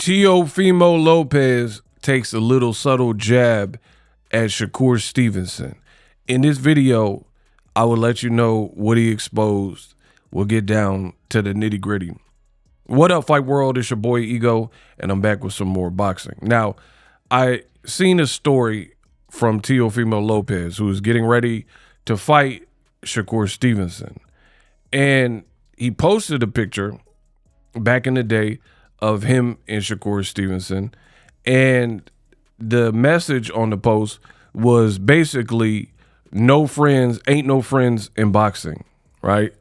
Teofimo Lopez takes a little subtle jab at Shakukr Stevenson. In this video, I will let you know what he exposed. We'll get down to the nitty gritty. What up, Fight World? It's your boy Ego, and I'm back with some more boxing. Now, I seen a story from Teofimo Lopez, who is getting ready to fight Shakukr Stevenson. And he posted a picture back in the day of him and Shakukr Stevenson. And the message on the post was basically, no friends, ain't no friends in boxing, right?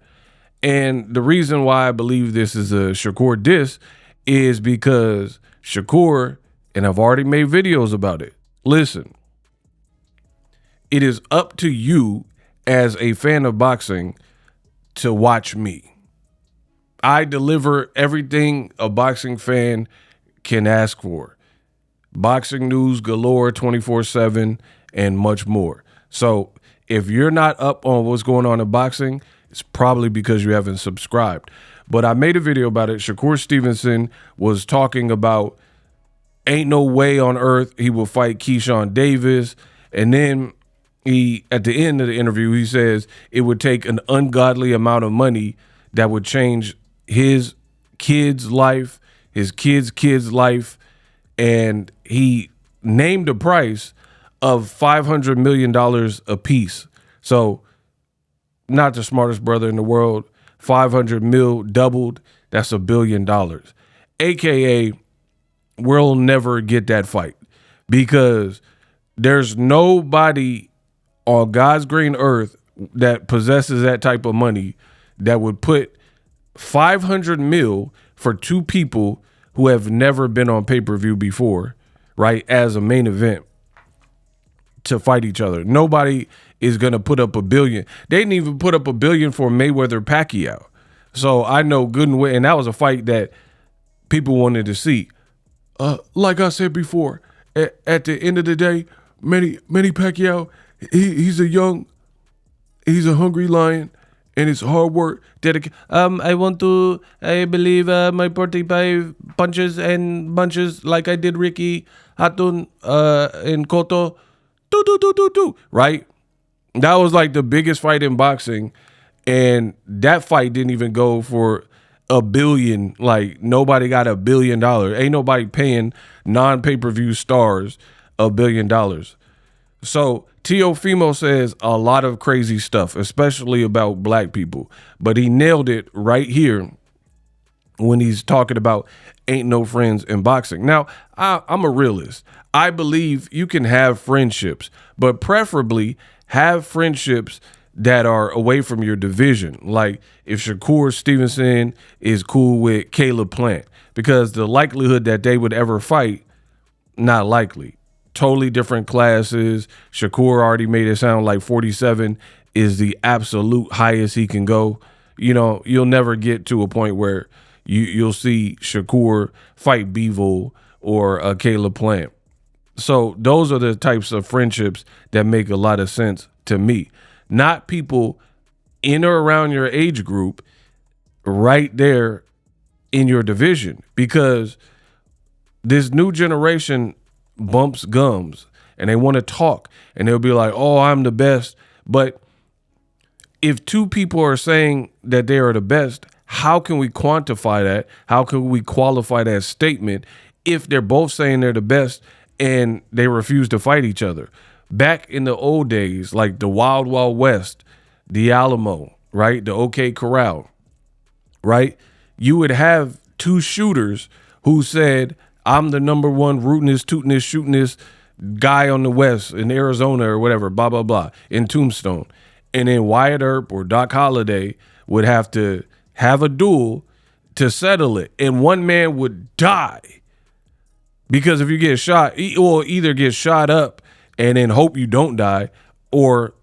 And the reason why I believe this is a Shakur diss is because Shakur, and I've already made videos about it, listen, it is up to you as a fan of boxing to watch me. I deliver everything a boxing fan can ask for. Boxing news galore 24/7 and much more. So if you're not up on what's going on in boxing, it's probably because you haven't subscribed. But I made a video about it. Shakukr Stevenson was talking about ain't no way on earth he will fight Keyshawn Davis. And then he, at the end of the interview, he says it would take an ungodly amount of money that would change his kid's life, his kid's life, and he named a price of $500 million a piece. So not the smartest brother in the world, 500 mil doubled, that's $1 billion. AKA, we'll never get that fight because there's nobody on God's green earth that possesses that type of money that would put 500 mil for two people who have never been on pay-per-view before, right, as a main event to fight each other. Nobody is going to put up $1 billion. They didn't even put up $1 billion for Mayweather Pacquiao. So I know good and well, and that was a fight that people wanted to see. Like I said before, at the end of the day, Manny Pacquiao, he's a hungry lion. And it's hard work, dedication. I believe my 45 punches and bunches like I did Ricky Hatun in Koto. Right? That was like the biggest fight in boxing. And that fight didn't even go for $1 billion. Like, nobody got $1 billion. Ain't nobody paying non-pay-per-view stars $1 billion. So Teofimo says a lot of crazy stuff, especially about black people, but he nailed it right here when he's talking about ain't no friends in boxing. Now, I'm a realist. I believe you can have friendships, but preferably have friendships that are away from your division. Like if Shakukr Stevenson is cool with Caleb Plant, because the likelihood that they would ever fight, not likely. Totally different classes. Shakur already made it sound like 47 is the absolute highest he can go. You know, you'll never get to a point where you'll see Shakur fight Bivol or Caleb Plant. So those are the types of friendships that make a lot of sense to me. Not people in or around your age group right there in your division, because this new generation bumps gums and they want to talk and they'll be like, oh, I'm the best. But if two people are saying that they are the best, how can we quantify that? How can we qualify that statement if they're both saying they're the best and they refuse to fight each other? Back in the old days, like the Wild Wild West, the Alamo, right? The OK Corral, right? You would have two shooters who said, I'm the number one rootinest, tootinest, shootinest guy on the West in Arizona or whatever, blah, blah, blah, in Tombstone. And then Wyatt Earp or Doc Holliday would have to have a duel to settle it. And one man would die. Because if you get shot, or either get shot up and then hope you don't die, or,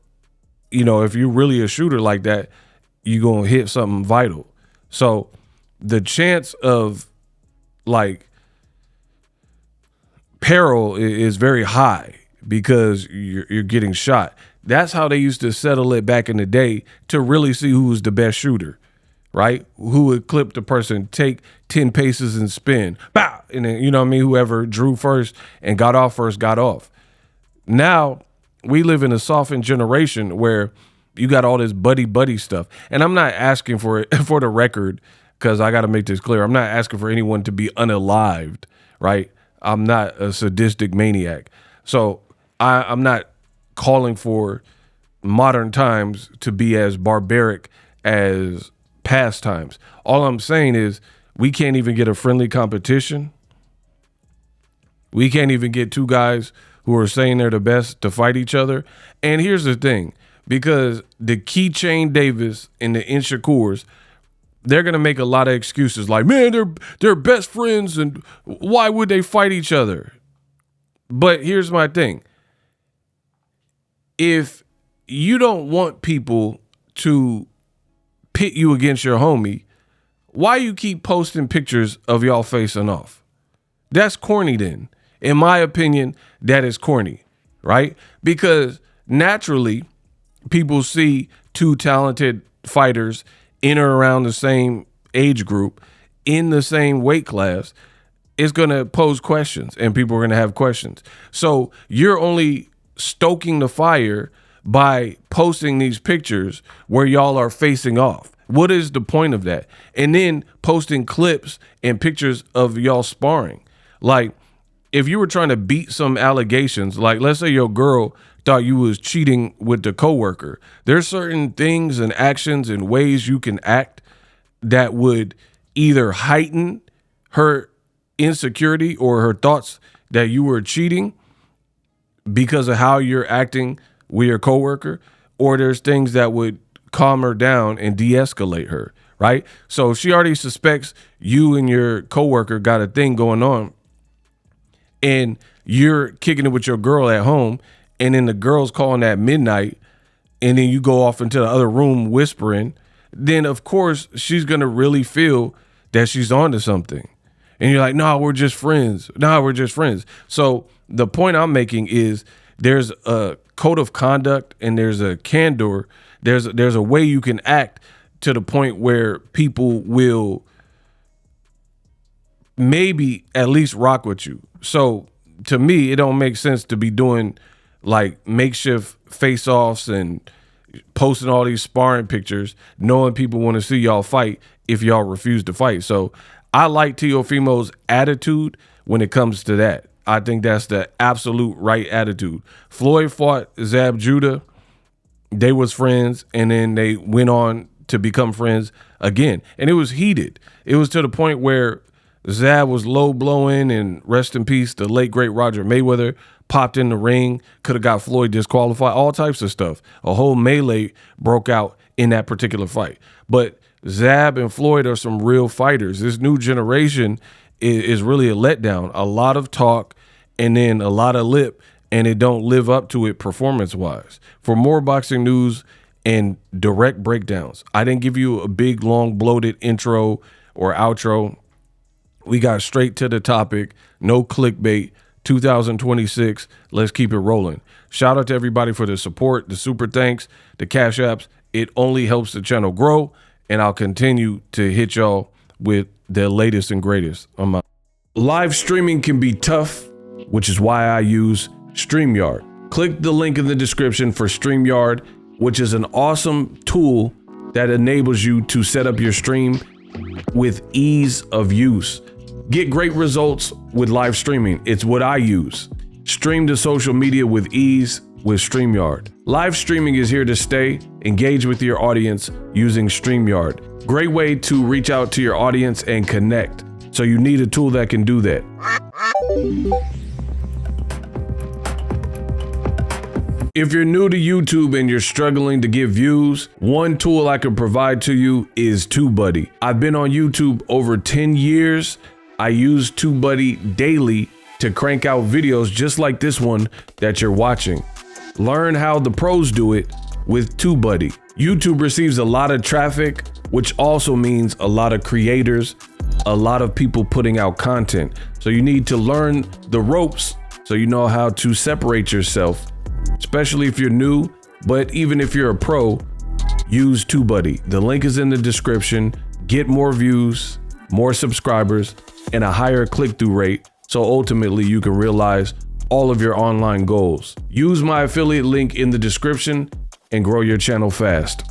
you know, if you're really a shooter like that, you're going to hit something vital. So the chance of, like, peril is very high because you're getting shot. That's how they used to settle it back in the day, to really see who was the best shooter, right? Who would clip the person, take 10 paces and spin, bow, and then, you know what I mean? Whoever drew first and got off first got off. Now we live in a softened generation where you got all this buddy stuff. And I'm not asking for it for the record, because I got to make this clear. I'm not asking for anyone to be unalived, right? I'm not a sadistic maniac. So I'm not calling for modern times to be as barbaric as past times. All I'm saying is we can't even get a friendly competition. We can't even get two guys who are saying they're the best to fight each other. And here's the thing, because the Keychain Davis and the Shakurs, they're going to make a lot of excuses like, man, they're best friends and why would they fight each other? But here's my thing. If you don't want people to pit you against your homie, why you keep posting pictures of y'all facing off? That's corny then. In my opinion, that is corny, right? Because naturally, people see two talented fighters in or around the same age group, in the same weight class. It's going to pose questions, and people are going to have questions. So you're only stoking the fire by posting these pictures where y'all are facing off. What is the point of that? And then posting clips and pictures of y'all sparring. Like, if you were trying to beat some allegations, like let's say your girl thought you was cheating with the coworker, there's certain things and actions and ways you can act that would either heighten her insecurity or her thoughts that you were cheating because of how you're acting with your coworker, or there's things that would calm her down and de-escalate her, right? So if she already suspects you and your coworker got a thing going on, and you're kicking it with your girl at home, and then the girl's calling at midnight, and then you go off into the other room whispering, then of course she's going to really feel that she's onto something. And you're like, no, we're just friends. No, we're just friends. So the point I'm making is there's a code of conduct and there's a candor. There's a way you can act to the point where people will maybe at least rock with you. So to me, it don't make sense to be doing like makeshift face-offs and posting all these sparring pictures, knowing people want to see y'all fight if y'all refuse to fight. So I like Teofimo's attitude when it comes to that. I think that's the absolute right attitude. Floyd fought Zab Judah. They was friends, and then they went on to become friends again. And it was heated. It was to the point where Zab was low blowing, and rest in peace, the late great Roger Mayweather popped in the ring, could have got Floyd disqualified, all types of stuff. A whole melee broke out in that particular fight. But Zab and Floyd are some real fighters. This new generation is really a letdown. A lot of talk and then a lot of lip, and it don't live up to it performance-wise. For more boxing news and direct breakdowns, I didn't give you a big, long, bloated intro or outro. We got straight to the topic, no clickbait, 2026, let's keep it rolling. Shout out to everybody for the support, the super thanks, the cash apps. It only helps the channel grow, and I'll continue to hit y'all with the latest and greatest. Live streaming can be tough, which is why I use StreamYard. Click the link in the description for StreamYard, which is an awesome tool that enables you to set up your stream with ease of use. Get great results with live streaming. It's what I use. Stream to social media with ease with StreamYard. Live streaming is here to stay. Engage with your audience using StreamYard. Great way to reach out to your audience and connect. So you need a tool that can do that. If you're new to YouTube and you're struggling to get views, one tool I can provide to you is TubeBuddy. I've been on YouTube over 10 years. I use TubeBuddy daily to crank out videos just like this one that you're watching. Learn how the pros do it with TubeBuddy. YouTube receives a lot of traffic, which also means a lot of creators, a lot of people putting out content. So you need to learn the ropes so you know how to separate yourself, especially if you're new, but even if you're a pro, use TubeBuddy. The link is in the description. get more views, more subscribers, and a higher click-through rate, so ultimately you can realize all of your online goals. Use my affiliate link in the description and grow your channel fast.